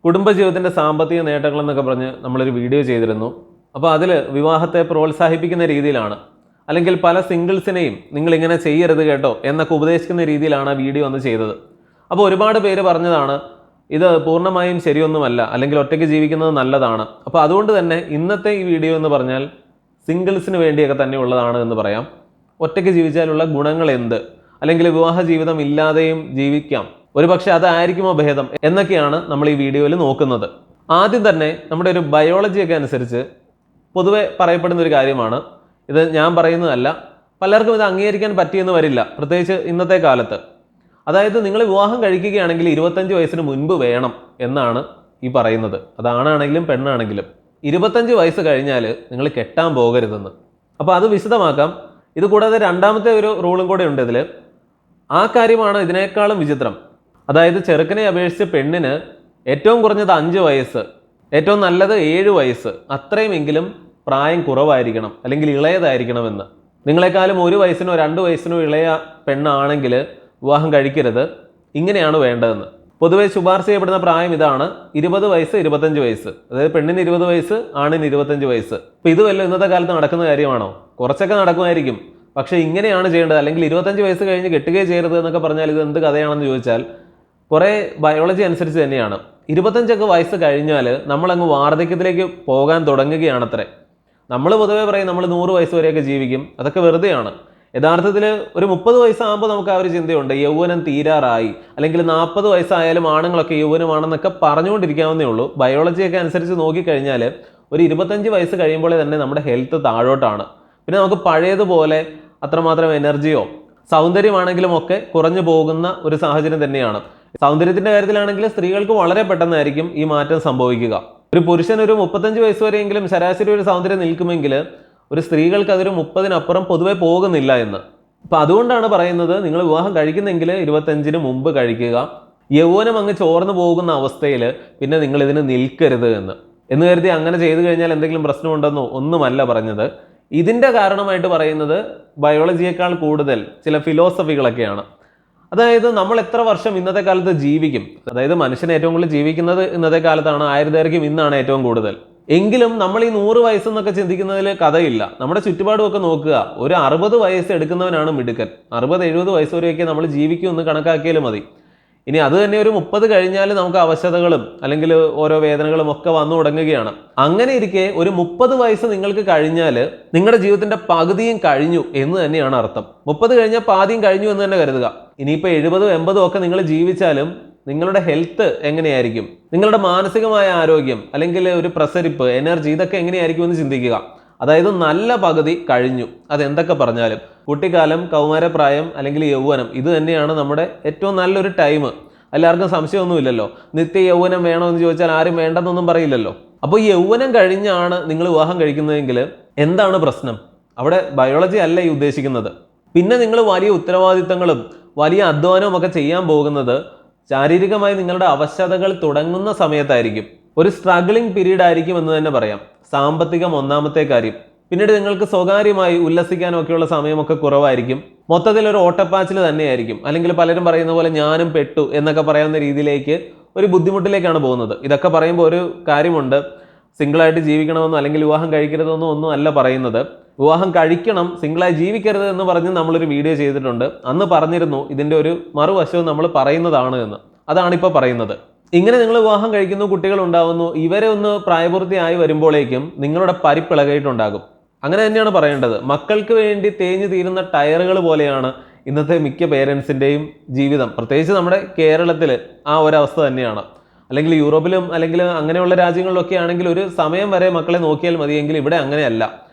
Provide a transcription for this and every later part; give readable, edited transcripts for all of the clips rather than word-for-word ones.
കുടുംബജീവിതത്തിൻ്റെ സാമ്പത്തിക നേട്ടങ്ങളെന്നൊക്കെ പറഞ്ഞ് നമ്മളൊരു വീഡിയോ ചെയ്തിരുന്നു. അപ്പോൾ അതിൽ വിവാഹത്തെ പ്രോത്സാഹിപ്പിക്കുന്ന രീതിയിലാണ്, അല്ലെങ്കിൽ പല സിംഗിൾസിനെയും നിങ്ങളിങ്ങനെ ചെയ്യരുത് കേട്ടോ എന്നൊക്കെ ഉപദേശിക്കുന്ന രീതിയിലാണ് ആ വീഡിയോ ഒന്ന് ചെയ്തത്. അപ്പോൾ ഒരുപാട് പേര് പറഞ്ഞതാണ് ഇത് പൂർണ്ണമായും ശരിയൊന്നുമല്ല, അല്ലെങ്കിൽ ഒറ്റയ്ക്ക് ജീവിക്കുന്നത് നല്ലതാണ്. അപ്പോൾ അതുകൊണ്ട് തന്നെ ഇന്നത്തെ ഈ വീഡിയോ എന്ന് പറഞ്ഞാൽ സിംഗിൾസിന് വേണ്ടിയൊക്കെ തന്നെ ഉള്ളതാണ് എന്ന് പറയാം. ഒറ്റയ്ക്ക് ജീവിച്ചാലുള്ള ഗുണങ്ങൾ എന്ത്, അല്ലെങ്കിൽ വിവാഹ ജീവിതം ഇല്ലാതെയും ജീവിക്കാം, ഒരുപക്ഷെ അതായിരിക്കുമോ ഭേദം എന്നൊക്കെയാണ് നമ്മൾ ഈ വീഡിയോയിൽ നോക്കുന്നത്. ആദ്യം തന്നെ നമ്മുടെ ഒരു ബയോളജിയൊക്കെ അനുസരിച്ച് പൊതുവെ പറയപ്പെടുന്ന ഒരു കാര്യമാണ്, ഇത് ഞാൻ പറയുന്നതല്ല, പലർക്കും ഇത് അംഗീകരിക്കാൻ പറ്റിയെന്ന് വരില്ല, പ്രത്യേകിച്ച് ഇന്നത്തെ കാലത്ത്. അതായത് നിങ്ങൾ വിവാഹം കഴിക്കുകയാണെങ്കിൽ 25 വയസ്സിന് മുൻപ് വേണം എന്നാണ് ഈ പറയുന്നത്. അതാണാണെങ്കിലും പെണ്ണാണെങ്കിലും 25 വയസ്സ് കഴിഞ്ഞാൽ നിങ്ങൾ കെട്ടാൻ പോകരുതെന്ന്. അപ്പോൾ അത് വിശദമാക്കാം. ഇത് കൂടാതെ രണ്ടാമത്തെ ഒരു റൂളും കൂടെ ഉണ്ട് ഇതിൽ. ആ കാര്യമാണ് ഇതിനേക്കാളും വിചിത്രം. അതായത് ചെറുക്കനെ അപേക്ഷിച്ച് പെണ്ണിന് ഏറ്റവും കുറഞ്ഞത് 5 വയസ്സ്, ഏറ്റവും നല്ലത് 7 വയസ്സ്, അത്രയുമെങ്കിലും പ്രായം കുറവായിരിക്കണം, അല്ലെങ്കിൽ ഇളയതായിരിക്കണമെന്ന്. നിങ്ങളെക്കാളും 1 വയസ്സിനോ 2 വയസ്സിനോ ഇളയ പെണ്ണാണെങ്കിൽ വിവാഹം കഴിക്കരുത്, ഇങ്ങനെയാണ് വേണ്ടതെന്ന്. പൊതുവെ ശുപാർശ ചെയ്യപ്പെടുന്ന പ്രായം ഇതാണ്: 20 വയസ്സ് 25 വയസ്സ്. അതായത് പെണ്ണിന് 20 വയസ്സ്, ആണിന് 25 വയസ്സ്. അപ്പോൾ ഇത് വല്ല ഇന്നത്തെ കാലത്ത് നടക്കുന്ന കാര്യമാണോ? കുറച്ചൊക്കെ നടക്കുമായിരിക്കും, പക്ഷേ ഇങ്ങനെയാണ് ചെയ്യേണ്ടത്. അല്ലെങ്കിൽ 25 വയസ്സ് കഴിഞ്ഞ് കെട്ടുകയോ ചെയ്യരുത് എന്നൊക്കെ പറഞ്ഞാൽ ഇത് എന്ത് കഥയാണെന്ന് ചോദിച്ചാൽ കുറേ ബയോളജി അനുസരിച്ച് തന്നെയാണ്. 25 വയസ്സ് കഴിഞ്ഞാൽ നമ്മളങ്ങ് വാർദ്ധക്യത്തിലേക്ക് പോകാൻ തുടങ്ങുകയാണത്രേ. നമ്മൾ പൊതുവേ പറയും നമ്മൾ 100 വയസ്സ് വരെയൊക്കെ ജീവിക്കും, അതൊക്കെ വെറുതെയാണ്. യഥാർത്ഥത്തിൽ ഒരു 30 വയസ്സാകുമ്പോൾ നമുക്ക് ആ ഒരു ചിന്തയുണ്ട്, യൗവനം തീരാറായി, അല്ലെങ്കിൽ 40 വയസ്സായാലും ആണുങ്ങളൊക്കെ യൗവനമാണെന്നൊക്കെ പറഞ്ഞുകൊണ്ടിരിക്കാവുന്നേ ഉള്ളൂ. ബയോളജിയൊക്കെ അനുസരിച്ച് നോക്കിക്കഴിഞ്ഞാൽ ഒരു 25 വയസ്സ് കഴിയുമ്പോൾ തന്നെ നമ്മുടെ ഹെൽത്ത് താഴോട്ടാണ്. പിന്നെ നമുക്ക് പഴയതുപോലെ അത്രമാത്രം എനർജിയോ സൗന്ദര്യമാണെങ്കിലും ഒക്കെ കുറഞ്ഞു പോകുന്ന ഒരു സാഹചര്യം തന്നെയാണ്. സൗന്ദര്യത്തിന്റെ കാര്യത്തിലാണെങ്കിൽ സ്ത്രീകൾക്ക് വളരെ പെട്ടെന്നായിരിക്കും ഈ മാറ്റം സംഭവിക്കുക. ഒരു പുരുഷൻ ഒരു 35 വയസ്സ് വരെയെങ്കിലും ശരാശരി ഒരു സൗന്ദര്യം നിൽക്കുമെങ്കിൽ ഒരു സ്ത്രീകൾക്ക് അതൊരു 30-നപ്പുറം പൊതുവെ പോകുന്നില്ല എന്ന്. അപ്പം അതുകൊണ്ടാണ് പറയുന്നത്, നിങ്ങൾ വിവാഹം കഴിക്കുന്നെങ്കിൽ 25-ന് മുമ്പ് കഴിക്കുക. യൗവനം അങ്ങ് ചോർന്നു പോകുന്ന അവസ്ഥയിൽ പിന്നെ നിങ്ങൾ ഇതിന് നിൽക്കരുത് എന്ന് കരുതി അങ്ങനെ ചെയ്തു കഴിഞ്ഞാൽ എന്തെങ്കിലും പ്രശ്നമുണ്ടെന്നോ ഒന്നുമല്ല പറഞ്ഞത്. ഇതിൻ്റെ കാരണമായിട്ട് പറയുന്നത് ബയോളജിയേക്കാൾ കൂടുതൽ ചില ഫിലോസഫികളൊക്കെയാണ്. അതായത് നമ്മൾ എത്ര വർഷം ഇന്നത്തെ കാലത്ത് ജീവിക്കും, അതായത് മനുഷ്യൻ ഏറ്റവും കൂടുതൽ ജീവിക്കുന്നത് ഇന്നത്തെ കാലത്താണ്, ആയുർദൈർഘ്യം ഇന്നാണ് ഏറ്റവും കൂടുതൽ. എങ്കിലും നമ്മൾ ഈ 100 വയസ്സെന്നൊക്കെ ചിന്തിക്കുന്നതിൽ കഥയില്ല. നമ്മുടെ ചുറ്റുപാടുമൊക്കെ നോക്കുക, ഒരു 60 വയസ്സ് എടുക്കുന്നവനാണ് മിടുക്കൻ. 60-70 വയസ്സ് വരെയൊക്കെ നമ്മൾ ജീവിക്കുമെന്ന് കണക്കാക്കിയാലും മതി. ഇനി അത് തന്നെ ഒരു 30 കഴിഞ്ഞാൽ നമുക്ക് അവശതകളും അല്ലെങ്കിൽ ഓരോ വേദനകളും ഒക്കെ വന്നു തുടങ്ങുകയാണ്. അങ്ങനെ ഇരിക്കെ ഒരു 30 വയസ്സ് നിങ്ങൾക്ക് കഴിഞ്ഞാൽ നിങ്ങളുടെ ജീവിതത്തിന്റെ പകുതിയും കഴിഞ്ഞു എന്ന് തന്നെയാണ് അർത്ഥം. 30 കഴിഞ്ഞാൽ പാതിയും കഴിഞ്ഞു എന്ന് തന്നെ കരുതുക. ഇനിയിപ്പോൾ 70-80 ഒക്കെ നിങ്ങൾ ജീവിച്ചാലും നിങ്ങളുടെ ഹെൽത്ത് എങ്ങനെയായിരിക്കും, നിങ്ങളുടെ മാനസികമായ ആരോഗ്യം, അല്ലെങ്കിൽ ഒരു പ്രസരിപ്പ്, എനർജി, ഇതൊക്കെ എങ്ങനെയായിരിക്കും എന്ന് ചിന്തിക്കുക. അതായത് നല്ല പകുതി കഴിഞ്ഞു. അതെന്തൊക്കെ പറഞ്ഞാലും കുട്ടിക്കാലം, കൗമാരപ്രായം, അല്ലെങ്കിൽ യൗവനം, ഇത് തന്നെയാണ് നമ്മുടെ ഏറ്റവും നല്ലൊരു ടൈം. എല്ലാവർക്കും സംശയമൊന്നുമില്ലല്ലോ. നിത്യ യൗവനം വേണമെന്ന് ചോദിച്ചാൽ ആരും വേണ്ടെന്നൊന്നും പറയില്ലല്ലോ. അപ്പോൾ യൗവനം കഴിഞ്ഞാണ് നിങ്ങൾ വിവാഹം കഴിക്കുന്നതെങ്കിൽ എന്താണ് പ്രശ്നം? അവിടെ ബയോളജി അല്ല ഈ ഉദ്ദേശിക്കുന്നത്. പിന്നെ നിങ്ങൾ വലിയ ഉത്തരവാദിത്തങ്ങളും വലിയ അധ്വാനവും ഒക്കെ ചെയ്യാൻ പോകുന്നത് ശാരീരികമായി നിങ്ങളുടെ അവശതകൾ തുടങ്ങുന്ന സമയത്തായിരിക്കും. ഒരു സ്ട്രഗ്ലിംഗ് പീരീഡ് ആയിരിക്കും എന്ന് തന്നെ പറയാം. സാമ്പത്തികം ഒന്നാമത്തെ കാര്യം. പിന്നീട് നിങ്ങൾക്ക് സ്വകാര്യമായി ഉല്ലസിക്കാനൊക്കെയുള്ള സമയമൊക്കെ കുറവായിരിക്കും. മൊത്തത്തിൽ ഒരു ഓട്ടപ്പാച്ചിൽ തന്നെയായിരിക്കും. അല്ലെങ്കിൽ പലരും പറയുന്ന പോലെ ഞാനും പെട്ടു എന്നൊക്കെ പറയാവുന്ന രീതിയിലേക്ക് ഒരു ബുദ്ധിമുട്ടിലേക്കാണ് പോകുന്നത്. ഇതൊക്കെ പറയുമ്പോൾ ഒരു കാര്യമുണ്ട്, സിംഗിളായിട്ട് ജീവിക്കണമെന്നോ അല്ലെങ്കിൽ വിവാഹം കഴിക്കരുതെന്നോ ഒന്നും അല്ല പറയുന്നത്. വിവാഹം കഴിക്കണം, സിംഗിളായി ജീവിക്കരുത് എന്ന് പറഞ്ഞ് നമ്മളൊരു വീഡിയോ ചെയ്തിട്ടുണ്ട്. അന്ന് പറഞ്ഞിരുന്നു ഇതിൻ്റെ ഒരു മറുവശവും നമ്മൾ പറയുന്നതാണ് എന്ന്. അതാണിപ്പോൾ പറയുന്നത്. ഇങ്ങനെ നിങ്ങൾ വിവാഹം കഴിക്കുന്നു, കുട്ടികൾ ഉണ്ടാവുന്നു, ഇവരെ ഒന്ന് പ്രായപൂർത്തിയായി വരുമ്പോഴേക്കും നിങ്ങളുടെ പരിപ്പിളകിയിട്ടുണ്ടാകും. അങ്ങനെ തന്നെയാണ് പറയേണ്ടത്. മക്കൾക്ക് വേണ്ടി തേഞ്ഞു തീരുന്ന ടയറുകൾ പോലെയാണ് ഇന്നത്തെ മിക്ക പേരൻസിൻ്റെയും ജീവിതം. പ്രത്യേകിച്ച് നമ്മുടെ കേരളത്തിൽ ആ ഒരവസ്ഥ തന്നെയാണ്. അല്ലെങ്കിൽ യൂറോപ്പിലും അല്ലെങ്കിൽ അങ്ങനെയുള്ള രാജ്യങ്ങളിലൊക്കെ ആണെങ്കിൽ ഒരു സമയം വരെ മക്കളെ നോക്കിയാൽ മതിയെങ്കിൽ ഇവിടെ അങ്ങനെയല്ല.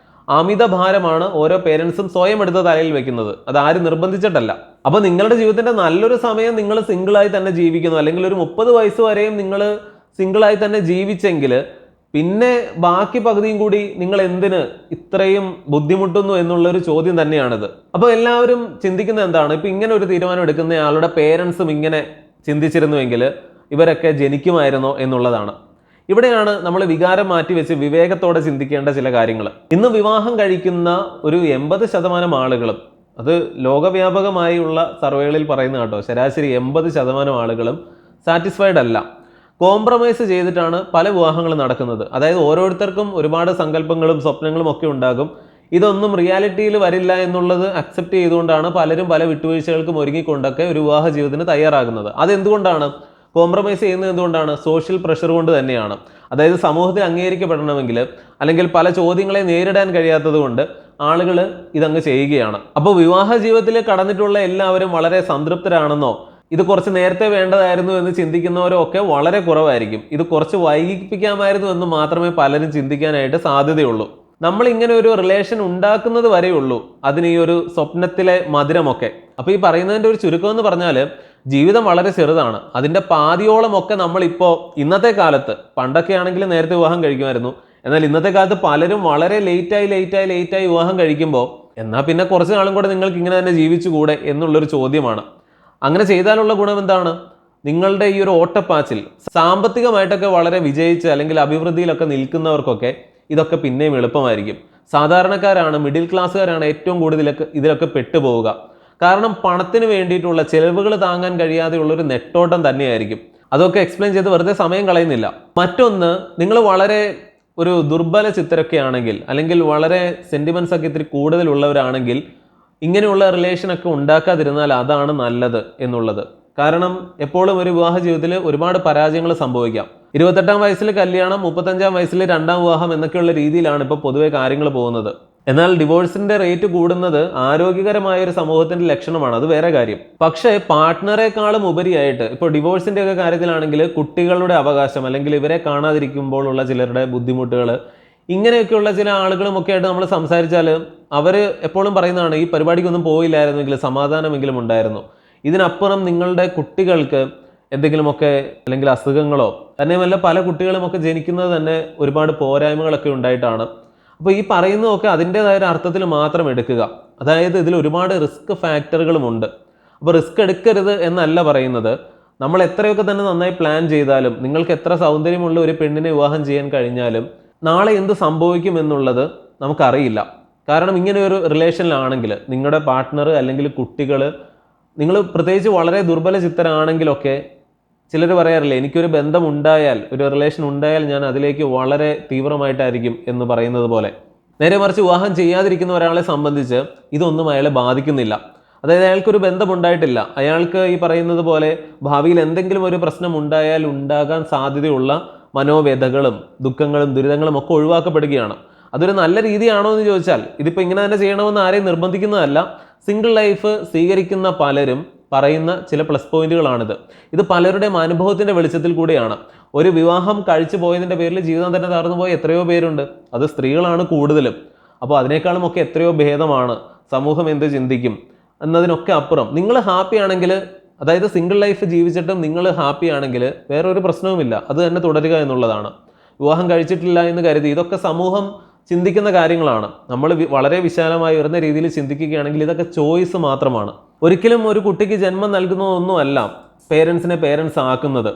അമിത ഭാരമാണ് ഓരോ പേരൻസും സ്വയം എടുത്ത തലയിൽ വെക്കുന്നത്. അത് ആരും നിർബന്ധിച്ചിട്ടല്ല. അപ്പോൾ നിങ്ങളുടെ ജീവിതത്തിന്റെ നല്ലൊരു സമയം നിങ്ങൾ സിംഗിളായി തന്നെ ജീവിക്കുന്നു, അല്ലെങ്കിൽ ഒരു 30 വയസ്സ് വരെയും നിങ്ങൾ സിംഗിളായി തന്നെ ജീവിച്ചെങ്കിൽ പിന്നെ ബാക്കി പകുതിയും കൂടി നിങ്ങൾ എന്തിന് ഇത്രയും ബുദ്ധിമുട്ടുന്നു എന്നുള്ളൊരു ചോദ്യം തന്നെയാണിത്. അപ്പോൾ എല്ലാവരും ചിന്തിക്കുന്നത് എന്താണ്, ഇപ്പം ഇങ്ങനെ ഒരു തീരുമാനം എടുക്കുന്ന ആളുടെ പേരൻസും ഇങ്ങനെ ചിന്തിച്ചിരുന്നുവെങ്കിൽ ഇവരൊക്കെ ജനിക്കുമായിരുന്നോ എന്നുള്ളതാണ്. ഇവിടെയാണ് നമ്മൾ വികാരം മാറ്റിവെച്ച് വിവേകത്തോടെ ചിന്തിക്കേണ്ട ചില കാര്യങ്ങൾ. ഇന്ന് വിവാഹം കഴിക്കുന്ന ഒരു 80% ആളുകളും, അത് ലോകവ്യാപകമായുള്ള സർവേകളിൽ പറയുന്ന കേട്ടോ, ശരാശരി 80% ആളുകളും സാറ്റിസ്ഫൈഡ് അല്ല. കോംപ്രമൈസ് ചെയ്തിട്ടാണ് പല വിവാഹങ്ങളും നടക്കുന്നത്. അതായത് ഓരോരുത്തർക്കും ഒരുപാട് സങ്കല്പങ്ങളും സ്വപ്നങ്ങളും ഒക്കെ ഉണ്ടാകും. ഇതൊന്നും റിയാലിറ്റിയിൽ വരില്ല എന്നുള്ളത് അക്സെപ്റ്റ് ചെയ്തുകൊണ്ടാണ് പലരും പല വിട്ടുവീഴ്ചകൾക്കും ഒരുങ്ങിക്കൊണ്ടൊക്കെ ഒരു വിവാഹ ജീവിതത്തിന് തയ്യാറാകുന്നത്. അതെന്തുകൊണ്ടാണ് കോംപ്രമൈസ് ചെയ്യുന്നത്? എന്തുകൊണ്ടാണ്? സോഷ്യൽ പ്രഷർ കൊണ്ട് തന്നെയാണ്. അതായത് സമൂഹത്തിൽ അംഗീകരിക്കപ്പെടണമെങ്കിൽ അല്ലെങ്കിൽ പല ചോദ്യങ്ങളെ നേരിടാൻ കഴിയാത്തത് കൊണ്ട് ആളുകൾ ഇതങ്ങ് ചെയ്യുകയാണ്. അപ്പോൾ വിവാഹ ജീവിതത്തിൽ കടന്നിട്ടുള്ള എല്ലാവരും വളരെ സംതൃപ്തരാണെന്നോ ഇത് കുറച്ച് നേരത്തെ വേണ്ടതായിരുന്നു എന്ന് ചിന്തിക്കുന്നവരോ ഒക്കെ വളരെ കുറവായിരിക്കും. ഇത് കുറച്ച് വൈകിപ്പിക്കാമായിരുന്നു എന്ന് മാത്രമേ പലരും ചിന്തിക്കാനായിട്ട് സാധ്യതയുള്ളൂ. നമ്മൾ ഇങ്ങനെ ഒരു റിലേഷൻ ഉണ്ടാക്കുന്നത് വരെയുള്ളൂ അതിന് ഈ ഒരു സ്വപ്നത്തിലെ മധുരമൊക്കെ. അപ്പോൾ ഈ പറയുന്നതിൻ്റെ ഒരു ചുരുക്കം എന്ന് പറഞ്ഞാൽ ജീവിതം വളരെ ചെറുതാണ്. അതിൻ്റെ പാതിയോളം ഒക്കെ നമ്മളിപ്പോൾ ഇന്നത്തെ കാലത്ത്, പണ്ടൊക്കെ ആണെങ്കിൽ നേരത്തെ വിവാഹം കഴിക്കുമായിരുന്നു, എന്നാൽ ഇന്നത്തെ കാലത്ത് പലരും വളരെ ലേറ്റായി വിവാഹം കഴിക്കുമ്പോൾ എന്നാൽ പിന്നെ കുറച്ച് നാളും കൂടെ നിങ്ങൾക്ക് ഇങ്ങനെ തന്നെ ജീവിച്ചുകൂടെ എന്നുള്ളൊരു ചോദ്യമാണ്. അങ്ങനെ ചെയ്താലുള്ള ഗുണം എന്താണ്? നിങ്ങളുടെ ഈ ഒരു ഓട്ടപ്പാച്ചിൽ സാമ്പത്തികമായിട്ടൊക്കെ വളരെ വിജയിച്ച് അല്ലെങ്കിൽ അഭിവൃദ്ധിയിലൊക്കെ നിൽക്കുന്നവർക്കൊക്കെ ഇതൊക്കെ പിന്നെയും എളുപ്പമായിരിക്കും. സാധാരണക്കാരാണ്, മിഡിൽ ക്ലാസ്സുകാരാണ് ഏറ്റവും കൂടുതൽ ഇതിലൊക്കെ പെട്ടുപോവുക. കാരണം പണത്തിന് വേണ്ടിയിട്ടുള്ള ചെലവുകൾ താങ്ങാൻ കഴിയാതെയുള്ളൊരു നെട്ടോട്ടം തന്നെയായിരിക്കും. അതൊക്കെ എക്സ്പ്ലെയിൻ ചെയ്ത് വെറുതെ സമയം കളയുന്നില്ല. മറ്റൊന്ന്, നിങ്ങൾ വളരെ ഒരു ദുർബല ചിത്തരൊക്കെ ആണെങ്കിൽ അല്ലെങ്കിൽ വളരെ സെന്റിമെന്റ്സ് ഒക്കെ ഇത്തിരി കൂടുതലുള്ളവരാണെങ്കിൽ ഇങ്ങനെയുള്ള റിലേഷനൊക്കെ ഉണ്ടാക്കാതിരുന്നാൽ അതാണ് നല്ലത് എന്നുള്ളത്. കാരണം എപ്പോഴും ഒരു വിവാഹ ജീവിതത്തിൽ ഒരുപാട് പരാജയങ്ങൾ സംഭവിക്കാം. 28-ാം വയസ്സിൽ കല്യാണം, 35-ാം വയസ്സിൽ 2ാം വിവാഹം എന്നൊക്കെയുള്ള രീതിയിലാണ് ഇപ്പോൾ പൊതുവെ കാര്യങ്ങൾ പോകുന്നത്. എന്നാൽ ഡിവോഴ്സിന്റെ റേറ്റ് കൂടുന്നത് ആരോഗ്യകരമായ ഒരു സമൂഹത്തിന്റെ ലക്ഷണമാണ്, അത് വേറെ കാര്യം. പക്ഷേ പാർട്ട്ണറെക്കാളും ഉപരിയായിട്ട് ഇപ്പോൾ ഡിവോഴ്സിന്റെ ഒക്കെ കാര്യത്തിലാണെങ്കിൽ കുട്ടികളുടെ അവകാശം അല്ലെങ്കിൽ ഇവരെ കാണാതിരിക്കുമ്പോൾ ഉള്ള ചിലരുടെ ബുദ്ധിമുട്ടുകൾ, ഇങ്ങനെയൊക്കെയുള്ള ചില ആളുകളുമൊക്കെ ആയിട്ട് നമ്മൾ സംസാരിച്ചാൽ അവർ എപ്പോഴും പറയുന്നതാണ് ഈ പരിപാടിക്കൊന്നും പോയില്ലായിരുന്നെങ്കിൽ സമാധാനമെങ്കിലും ഉണ്ടായിരുന്നു. ഇതിനപ്പുറം നിങ്ങളുടെ കുട്ടികൾക്ക് എന്തെങ്കിലുമൊക്കെ അല്ലെങ്കിൽ അസുഖങ്ങളോ തന്നെയുമല്ല പല കുട്ടികളുമൊക്കെ ജനിക്കുന്നത് തന്നെ ഒരുപാട് പോരായ്മകളൊക്കെ ഉണ്ടായിട്ടാണ്. അപ്പോൾ ഈ പറയുന്നതൊക്കെ അതിൻ്റെതായ ഒരു അർത്ഥത്തിൽ മാത്രം എടുക്കുക. അതായത് ഇതിൽ ഒരുപാട് റിസ്ക് ഫാക്ടറുകളുമുണ്ട്. അപ്പോൾ റിസ്ക് എടുക്കരുത് എന്നല്ല പറയുന്നത്. നമ്മൾ എത്രയൊക്കെ തന്നെ നന്നായി പ്ലാൻ ചെയ്താലും നിങ്ങൾക്ക് എത്ര സൗന്ദര്യമുള്ള ഒരു പെണ്ണിനെ വിവാഹം ചെയ്യാൻ കഴിഞ്ഞാലും നാളെ എന്ത് സംഭവിക്കും എന്നുള്ളത് നമുക്കറിയില്ല. കാരണം ഇങ്ങനെ ഒരു റിലേഷനിലാണെങ്കിൽ നിങ്ങളുടെ പാർട്ട്ണർ അല്ലെങ്കിൽ കുട്ടികൾ, നിങ്ങൾ പ്രത്യേകിച്ച് വളരെ ദുർബല ചിത്തരാണെങ്കിലൊക്കെ ചിലർ പറയാറില്ലേ, എനിക്കൊരു ബന്ധം ഉണ്ടായാൽ, ഒരു റിലേഷൻ ഉണ്ടായാൽ ഞാൻ അതിലേക്ക് വളരെ തീവ്രമായിട്ടായിരിക്കും എന്ന് പറയുന്നത് പോലെ. നേരെ മറിച്ച് വിവാഹം ചെയ്യാതിരിക്കുന്ന ഒരാളെ സംബന്ധിച്ച് ഇതൊന്നും അയാളെ ബാധിക്കുന്നില്ല. അതായത് അയാൾക്കൊരു ബന്ധമുണ്ടായിട്ടില്ല, അയാൾക്ക് ഈ പറയുന്നത് പോലെ ഭാവിയിൽ എന്തെങ്കിലും ഒരു പ്രശ്നം ഉണ്ടായാൽ ഉണ്ടാകാൻ സാധ്യതയുള്ള മനോവേദകളും ദുഃഖങ്ങളും ദുരിതങ്ങളും ഒക്കെ ഒഴിവാക്കപ്പെടുകയാണ്. അതൊരു നല്ല രീതിയാണോ എന്ന് ചോദിച്ചാൽ ഇതിപ്പോൾ ഇങ്ങനെ തന്നെ ചെയ്യണമെന്ന് ആരെയും നിർബന്ധിക്കുന്നതല്ല. സിംഗിൾ ലൈഫ് സ്വീകരിക്കുന്ന പലരും പറയുന്ന ചില പ്ലസ് പോയിന്റുകളാണിത്. ഇത് പലരുടെയും അനുഭവത്തിന്റെ വെളിച്ചത്തിൽ കൂടിയാണ്. ഒരു വിവാഹം കഴിച്ചു പോയതിന്റെ പേരിൽ ജീവിതം തന്നെ തകർന്നു പോയ എത്രയോ പേരുണ്ട്. അത് സ്ത്രീകളാണ് കൂടുതലും. അപ്പോൾ അതിനേക്കാളും ഒക്കെ എത്രയോ ഭേദമാണ് സമൂഹം എന്ത് ചിന്തിക്കും എന്നതിനൊക്കെ അപ്പുറം നിങ്ങൾ ഹാപ്പി ആണെങ്കിൽ, അതായത് സിംഗിൾ ലൈഫ് ജീവിച്ചിട്ടും നിങ്ങൾ ഹാപ്പി ആണെങ്കിൽ വേറെ ഒരു പ്രശ്നവുമില്ല, അത് തന്നെ തുടരുക എന്നുള്ളതാണ്. വിവാഹം കഴിച്ചിട്ടില്ല എന്ന് കരുതി ഇതൊക്കെ സമൂഹം ചിന്തിക്കുന്ന കാര്യങ്ങളാണ്. നമ്മൾ വളരെ വിശാലമായി വരുന്ന രീതിയിൽ ചിന്തിക്കുകയാണെങ്കിൽ ഇതൊക്കെ ചോയ്സ് മാത്രമാണ്. ഒരിക്കലും ഒരു കുട്ടിക്ക് ജന്മം നൽകുന്നതൊന്നുമല്ല പേരൻസിനെ പേരൻസ് ആക്കുന്നത്.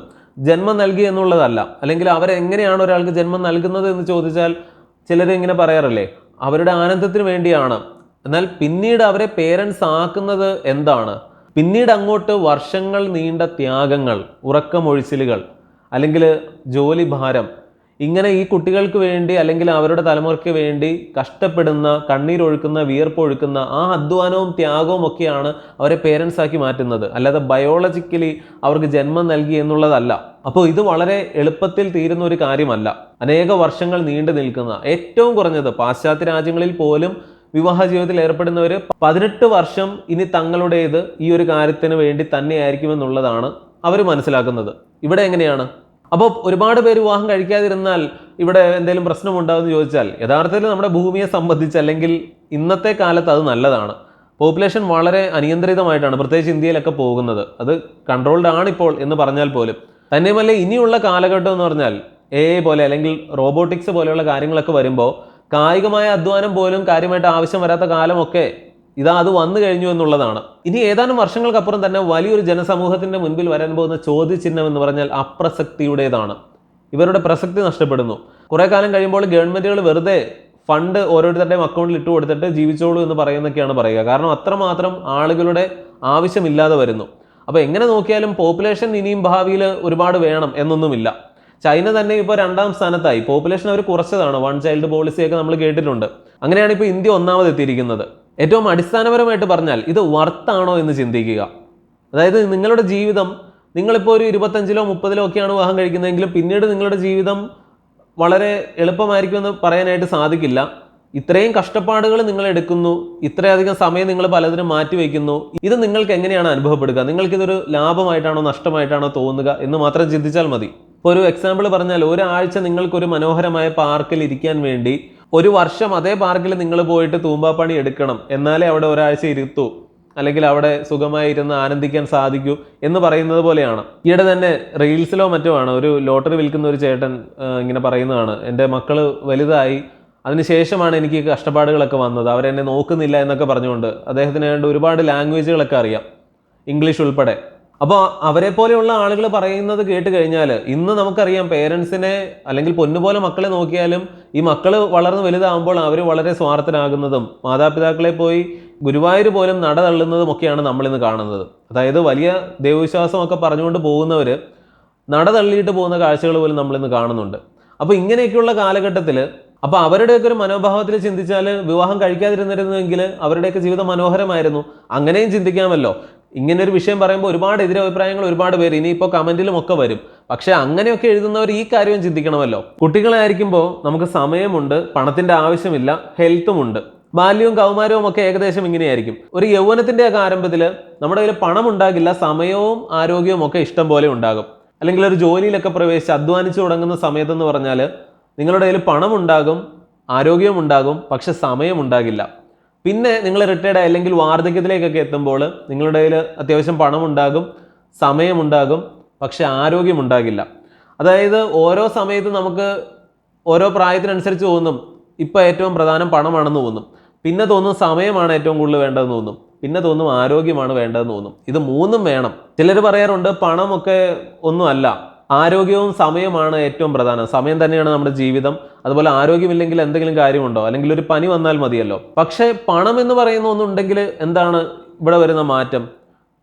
ജന്മം നൽകി എന്നുള്ളതല്ല. അല്ലെങ്കിൽ അവരെങ്ങനെയാണ് ഒരാൾക്ക് ജന്മം നൽകുന്നത് എന്ന് ചോദിച്ചാൽ ചിലർ ഇങ്ങനെ പറയാറില്ലേ, അവരുടെ ആനന്ദത്തിന് വേണ്ടിയാണ്. എന്നാൽ പിന്നീട് അവരെ പേരൻസ് ആക്കുന്നത് എന്താണ്? പിന്നീട് അങ്ങോട്ട് വർഷങ്ങൾ നീണ്ട ത്യാഗങ്ങൾ, ഉറക്കമൊഴിച്ചിലുകൾ, അല്ലെങ്കിൽ ജോലി ഭാരം, ഇങ്ങനെ ഈ കുട്ടികൾക്ക് വേണ്ടി അല്ലെങ്കിൽ അവരുടെ തലമുറയ്ക്ക് വേണ്ടി കഷ്ടപ്പെടുന്ന, കണ്ണീരൊഴുക്കുന്ന, വിയർപ്പൊഴുക്കുന്ന ആ അധ്വാനവും ത്യാഗവും ഒക്കെയാണ് അവരെ പേരൻസ് ആക്കി മാറ്റുന്നത്. അല്ലാതെ ബയോളജിക്കലി അവർക്ക് ജന്മം നൽകി എന്നുള്ളതല്ല. അപ്പോൾ ഇത് വളരെ എളുപ്പത്തിൽ തീരുന്ന ഒരു കാര്യമല്ല. അനേക വർഷങ്ങൾ നീണ്ടു നിൽക്കുന്ന, ഏറ്റവും കുറഞ്ഞത് പാശ്ചാത്യ രാജ്യങ്ങളിൽ പോലും വിവാഹ ജീവിതത്തിൽ ഏർപ്പെടുന്നവർ 18 വർഷം ഇനി തങ്ങളുടേത് ഈ ഒരു കാര്യത്തിന് വേണ്ടി തന്നെയായിരിക്കുമെന്നുള്ളതാണ് അവർ മനസ്സിലാക്കുന്നത്. ഇവിടെ എങ്ങനെയാണ്? അപ്പോൾ ഒരുപാട് പേര് വിവാഹം കഴിക്കാതിരുന്നാൽ ഇവിടെ എന്തെങ്കിലും പ്രശ്നമുണ്ടാകുമെന്ന് ചോദിച്ചാൽ യഥാർത്ഥത്തിൽ നമ്മുടെ ഭൂമിയെ സംബന്ധിച്ച് അല്ലെങ്കിൽ ഇന്നത്തെ കാലത്ത് അത് നല്ലതാണ്. പോപ്പുലേഷൻ വളരെ അനിയന്ത്രിതമായിട്ടാണ് പ്രത്യേകിച്ച് ഇന്ത്യയിലൊക്കെ പോകുന്നത്. അത് കൺട്രോൾഡ് ആണിപ്പോൾ എന്ന് പറഞ്ഞാൽ പോലും. തന്നെയുമല്ല ഇനിയുള്ള കാലഘട്ടം എന്ന് പറഞ്ഞാൽ AI പോലെ അല്ലെങ്കിൽ റോബോട്ടിക്സ് പോലെയുള്ള കാര്യങ്ങളൊക്കെ വരുമ്പോൾ കായികമായ അധ്വാനം പോലും കാര്യമായിട്ട് ആവശ്യം വരാത്ത കാലമൊക്കെ അത് വന്നു കഴിഞ്ഞു എന്നുള്ളതാണ്. ഇനി ഏതാനും വർഷങ്ങൾക്കപ്പുറം തന്നെ വലിയൊരു ജനസമൂഹത്തിന്റെ മുൻപിൽ വരാൻ പോകുന്ന ചോദ്യചിഹ്നം എന്ന് പറഞ്ഞാൽ അപ്രസക്തിയുടേതാണ്. ഇവരുടെ പ്രസക്തി നഷ്ടപ്പെടുന്നു. കുറെ കാലം കഴിയുമ്പോൾ ഗവൺമെന്റുകൾ വെറുതെ ഫണ്ട് ഓരോരുത്തരുടെയും അക്കൗണ്ടിൽ ഇട്ട് കൊടുത്തിട്ട് ജീവിച്ചോളൂ എന്ന് പറയുന്നൊക്കെയാണ് പറയുക. കാരണം അത്രമാത്രം ആളുകളുടെ ആവശ്യമില്ലാതെ വരുന്നു. അപ്പോൾ എങ്ങനെ നോക്കിയാലും പോപ്പുലേഷൻ ഇനിയും ഭാവിയിൽ ഒരുപാട് വേണം എന്നൊന്നുമില്ല. ചൈന തന്നെ ഇപ്പോൾ 2ാം സ്ഥാനത്തായി. പോപ്പുലേഷൻ അവർ കുറച്ചതാണ്, 1 ചൈൽഡ് പോളിസിയൊക്കെ നമ്മൾ കേട്ടിട്ടുണ്ട്. അങ്ങനെയാണ് ഇപ്പോൾ ഇന്ത്യ 1ാമത് എത്തിയിരിക്കുന്നത്. ഏറ്റവും അടിസ്ഥാനപരമായിട്ട് പറഞ്ഞാൽ ഇത് വർത്താണോ എന്ന് ചിന്തിക്കുക. അതായത് നിങ്ങളുടെ ജീവിതം, നിങ്ങളിപ്പോൾ ഒരു 25-ലോ 30-ലോ ഒക്കെയാണ് വിവാഹം കഴിക്കുന്നതെങ്കിലും പിന്നീട് നിങ്ങളുടെ ജീവിതം വളരെ എളുപ്പമായിരിക്കുമെന്ന് പറയാനായിട്ട് സാധിക്കില്ല. ഇത്രയും കഷ്ടപ്പാടുകൾ നിങ്ങൾ എടുക്കുന്നു, ഇത്രയധികം സമയം നിങ്ങൾ പലതിനും മാറ്റിവെക്കുന്നു. ഇത് നിങ്ങൾക്ക് എങ്ങനെയാണ് അനുഭവപ്പെടുക? നിങ്ങൾക്കിതൊരു ലാഭമായിട്ടാണോ നഷ്ടമായിട്ടാണോ തോന്നുക എന്ന് മാത്രം ചിന്തിച്ചാൽ മതി. ഇപ്പോൾ ഒരു എക്സാമ്പിൾ പറഞ്ഞാൽ, ഒരാഴ്ച നിങ്ങൾക്കൊരു മനോഹരമായ പാർക്കിൽ ഇരിക്കാൻ വേണ്ടി 1 വർഷം അതേ പാർക്കിൽ നിങ്ങൾ പോയിട്ട് തൂമ്പാപ്പണി എടുക്കണം, എന്നാലേ അവിടെ ഒരാഴ്ച ഇരുത്തൂ, അല്ലെങ്കിൽ അവിടെ സുഖമായി ഇരുന്ന് ആനന്ദിക്കാൻ സാധിക്കൂ എന്ന് പറയുന്നത് പോലെയാണ്. ഈയിടെ തന്നെ റീൽസിലോ മറ്റോ ആണ് ഒരു ലോട്ടറി വിൽക്കുന്ന ഒരു ചേട്ടൻ ഇങ്ങനെ പറയുന്നതാണ്, എൻ്റെ മക്കൾ വലുതായി, അതിനുശേഷമാണ് എനിക്ക് കഷ്ടപ്പാടുകളൊക്കെ വന്നത്, അവരെന്നെ നോക്കുന്നില്ല എന്നൊക്കെ പറഞ്ഞുകൊണ്ട്. അദ്ദേഹത്തിന് വേണ്ട ഒരുപാട് ലാംഗ്വേജുകളൊക്കെ അറിയാം, ഇംഗ്ലീഷ് ഉൾപ്പെടെ. അപ്പോൾ അവരെ പോലെയുള്ള ആളുകൾ പറയുന്നത് കേട്ട് കഴിഞ്ഞാൽ, ഇന്ന് നമുക്കറിയാം പേരൻസിനെ അല്ലെങ്കിൽ പൊന്നുപോലെ മക്കളെ നോക്കിയാലും ഈ മക്കൾ വളർന്ന് വലുതാകുമ്പോൾ അവർ വളരെ സ്വാർത്ഥനാകുന്നതും മാതാപിതാക്കളെ പോയി ഗുരുവായൂർ പോലും നട തള്ളുന്നതും ഒക്കെയാണ് നമ്മളിന്ന് കാണുന്നത്. അതായത് വലിയ ദൈവവിശ്വാസമൊക്കെ പറഞ്ഞുകൊണ്ട് പോകുന്നവർ നട തള്ളിയിട്ട് പോകുന്ന കാഴ്ചകൾ പോലും നമ്മളിന്ന് കാണുന്നുണ്ട്. അപ്പോൾ ഇങ്ങനെയൊക്കെയുള്ള കാലഘട്ടത്തിൽ അപ്പോൾ അവരുടെയൊക്കെ ഒരു മനോഭാവത്തിൽ ചിന്തിച്ചാൽ വിവാഹം കഴിക്കാതിരുന്നിരുന്നെങ്കിൽ അവരുടെയൊക്കെ ജീവിതം മനോഹരമായിരുന്നു. അങ്ങനെയും ചിന്തിക്കാമല്ലോ. ഇങ്ങനെ ഒരു വിഷയം പറയുമ്പോൾ ഒരുപാട് എതിരഭിപ്രായങ്ങൾ ഒരുപാട് പേര് ഇനിയിപ്പോൾ കമന്റിലും ഒക്കെ വരും. പക്ഷെ അങ്ങനെയൊക്കെ എഴുതുന്നവർ ഈ കാര്യവും ചിന്തിക്കണമല്ലോ. കുട്ടികളായിരിക്കുമ്പോൾ നമുക്ക് സമയമുണ്ട്, പണത്തിന്റെ ആവശ്യമില്ല, ഹെൽത്തുമുണ്ട്. ബാല്യവും കൗമാരവും ഒക്കെ ഏകദേശം ഇങ്ങനെയായിരിക്കും. ഒരു യൗവനത്തിന്റെ ഒക്കെ ആരംഭത്തിൽ നമ്മുടെ കയ്യിൽ പണം ഉണ്ടാകില്ല, സമയവും ആരോഗ്യവും ഒക്കെ ഇഷ്ടം പോലെ ഉണ്ടാകും. അല്ലെങ്കിൽ ഒരു ജോലിയിലൊക്കെ പ്രവേശിച്ച് അധ്വാനിച്ചു തുടങ്ങുന്ന സമയത്തെന്ന് പറഞ്ഞാൽ നിങ്ങളുടെ കയ്യിൽ പണം ഉണ്ടാകും, ആരോഗ്യവും ഉണ്ടാകും, പക്ഷെ സമയം ഉണ്ടാകില്ല. പിന്നെ നിങ്ങൾ റിട്ടയർഡ് അല്ലെങ്കിൽ വാർദ്ധക്യത്തിലേക്കൊക്കെ എത്തുമ്പോൾ നിങ്ങളുടെ കയ്യിൽ അത്യാവശ്യം പണമുണ്ടാകും, സമയമുണ്ടാകും, പക്ഷെ ആരോഗ്യം ഉണ്ടാകില്ല. അതായത് ഓരോ സമയത്തും നമുക്ക് ഓരോ പ്രായത്തിനനുസരിച്ച് തോന്നും ഇപ്പോൾ ഏറ്റവും പ്രധാനം പണമാണെന്ന് തോന്നും, പിന്നെ തോന്നും സമയമാണ് ഏറ്റവും കൂടുതൽ വേണ്ടതെന്ന് തോന്നും, പിന്നെ തോന്നും ആരോഗ്യമാണ് വേണ്ടതെന്ന് തോന്നും. ഇത് 3ഉം വേണം. ചിലർ പറയാറുണ്ട് പണമൊക്കെ ഒന്നുമല്ല, ആരോഗ്യവും സമയമാണ് ഏറ്റവും പ്രധാനം. സമയം തന്നെയാണ് നമ്മുടെ ജീവിതം. അതുപോലെ ആരോഗ്യമില്ലെങ്കിൽ എന്തെങ്കിലും കാര്യമുണ്ടോ? അല്ലെങ്കിൽ ഒരു പനി വന്നാൽ മതിയല്ലോ. പക്ഷേ പണം എന്ന് പറയുന്ന ഒന്നുണ്ടെങ്കിൽ എന്താണ് ഇവിടെ വരുന്ന മാറ്റം?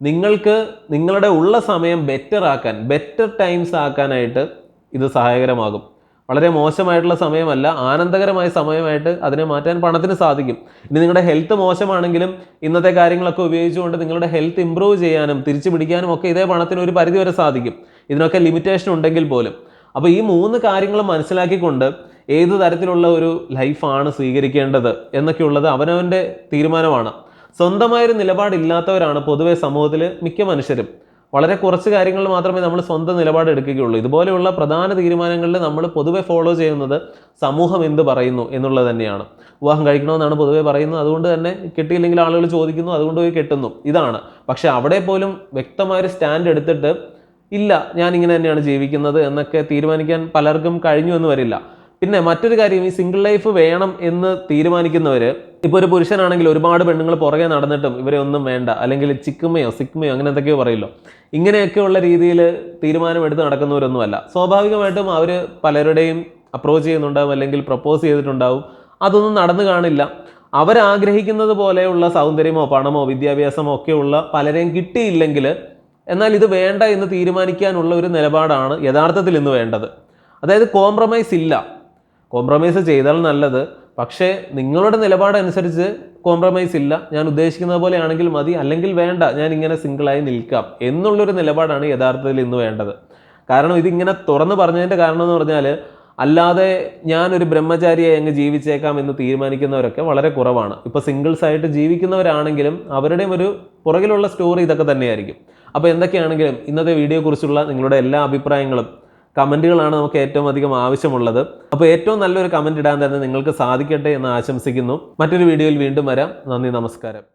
നിങ്ങൾക്ക് നിങ്ങളുടെ ഉള്ള സമയം ബെറ്റർ ടൈംസ് ആക്കാനായിട്ട് ഇത് സഹായകരമാകും. വളരെ മോശമായിട്ടുള്ള സമയമല്ല, ആനന്ദകരമായ സമയമായിട്ട് അതിനെ മാറ്റാൻ പണത്തിന് സാധിക്കും. ഇനി നിങ്ങളുടെ ഹെൽത്ത് മോശമാണെങ്കിലും ഇന്നത്തെ കാര്യങ്ങളൊക്കെ ഉപയോഗിച്ചുകൊണ്ട് നിങ്ങളുടെ ഹെൽത്ത് ഇമ്പ്രൂവ് ചെയ്യാനും തിരിച്ചു പിടിക്കാനും ഒക്കെ ഇതേ പണത്തിന് ഒരു പരിധി വരെ സാധിക്കും. ഇതിനൊക്കെ ലിമിറ്റേഷൻ ഉണ്ടെങ്കിൽ പോലും. അപ്പോൾ ഈ 3 കാര്യങ്ങളും മനസ്സിലാക്കിക്കൊണ്ട് ഏത് തരത്തിലുള്ള ഒരു ലൈഫാണ് സ്വീകരിക്കേണ്ടത് എന്നൊക്കെയുള്ളത് അവനവൻ്റെ തീരുമാനമാണ്. സ്വന്തമായൊരു നിലപാടില്ലാത്തവരാണ് പൊതുവെ സമൂഹത്തിൽ മിക്ക മനുഷ്യരും. വളരെ കുറച്ച് കാര്യങ്ങളിൽ മാത്രമേ നമ്മൾ സ്വന്തം നിലപാട് എടുക്കുകയുള്ളൂ. ഇതുപോലെയുള്ള പ്രധാന തീരുമാനങ്ങളിൽ നമ്മൾ പൊതുവെ ഫോളോ ചെയ്യുന്നത് സമൂഹം എന്ത് പറയുന്നു എന്നുള്ളത് തന്നെയാണ്. വിവാഹം കഴിക്കണമെന്നാണ് പൊതുവെ പറയുന്നത്, അതുകൊണ്ട് തന്നെ കിട്ടിയില്ലെങ്കിൽ ആളുകൾ ചോദിക്കുന്നു, അതുകൊണ്ട് പോയി കെട്ടുന്നു, ഇതാണ്. പക്ഷെ അവിടെ പോലും വ്യക്തമായൊരു സ്റ്റാൻഡ് എടുത്തിട്ട് ഇല്ല ഞാൻ ഇങ്ങനെ തന്നെയാണ് ജീവിക്കുന്നത് എന്നൊക്കെ തീരുമാനിക്കാൻ പലർക്കും കഴിഞ്ഞു എന്ന് വരില്ല. പിന്നെ മറ്റൊരു കാര്യം, ഈ സിംഗിൾ ലൈഫ് വേണം എന്ന് തീരുമാനിക്കുന്നവർ, ഇപ്പോൾ ഒരു പുരുഷനാണെങ്കിൽ ഒരുപാട് പെണ്ണുങ്ങൾ പുറകെ നടന്നിട്ടും ഇവരെ ഒന്നും വേണ്ട, അല്ലെങ്കിൽ സിക്മയോ അങ്ങനെ എന്തൊക്കെയോ പറയില്ലോ, ഇങ്ങനെയൊക്കെയുള്ള രീതിയിൽ തീരുമാനമെടുത്ത് നടക്കുന്നവരൊന്നുമല്ല. സ്വാഭാവികമായിട്ടും അവർ പലരുടെയും അപ്രോച്ച് ചെയ്യുന്നുണ്ടാവും, അല്ലെങ്കിൽ പ്രപ്പോസ് ചെയ്തിട്ടുണ്ടാവും. അതൊന്നും നടന്നു കാണില്ല. അവരാഗ്രഹിക്കുന്നത് പോലെയുള്ള സൗന്ദര്യമോ പണമോ വിദ്യാഭ്യാസമോ ഒക്കെയുള്ള പലരെയും കിട്ടിയില്ലെങ്കിൽ എന്നാൽ ഇത് വേണ്ട എന്ന് തീരുമാനിക്കാനുള്ള ഒരു നിലപാടാണ് യഥാർത്ഥത്തിൽ ഇന്ന് വേണ്ടത്. അതായത് കോംപ്രമൈസ് ഇല്ല. കോംപ്രമൈസ് ചെയ്താൽ നല്ലത്, പക്ഷേ നിങ്ങളുടെ നിലപാടനുസരിച്ച് കോംപ്രമൈസ് ഇല്ല, ഞാൻ ഉദ്ദേശിക്കുന്നത് പോലെ ആണെങ്കിൽ മതി, അല്ലെങ്കിൽ വേണ്ട, ഞാൻ ഇങ്ങനെ സിംഗിളായി നിൽക്കാം എന്നുള്ളൊരു നിലപാടാണ് യഥാർത്ഥത്തിൽ ഇന്ന് വേണ്ടത്. കാരണം ഇതിങ്ങനെ തുറന്ന് പറഞ്ഞതിൻ്റെ കാരണം എന്ന് പറഞ്ഞാൽ, അല്ലാതെ ഞാനൊരു ബ്രഹ്മചാരിയായി അങ്ങ് ജീവിച്ചേക്കാം എന്ന് തീരുമാനിക്കുന്നവരൊക്കെ വളരെ കുറവാണ്. ഇപ്പോൾ സിംഗിൾസ് ആയിട്ട് ജീവിക്കുന്നവരാണെങ്കിലും അവരുടെയും ഒരു പുറകിലുള്ള സ്റ്റോറി ഇതൊക്കെ തന്നെയായിരിക്കും. അപ്പോൾ എന്തൊക്കെയാണെങ്കിലും ഇന്നത്തെ വീഡിയോയെക്കുറിച്ചുള്ള നിങ്ങളുടെ എല്ലാ അഭിപ്രായങ്ങളും കമൻറ്റുകളാണ് നമുക്ക് ഏറ്റവും അധികം ആവശ്യമുള്ളത്. അപ്പോൾ ഏറ്റവും നല്ലൊരു കമൻറ്റ് ഇടാൻ തന്നെ നിങ്ങൾക്ക് സാധിക്കട്ടെ എന്ന് ആശംസിക്കുന്നു. മറ്റൊരു വീഡിയോയിൽ വീണ്ടും വരാം. നന്ദി, നമസ്കാരം.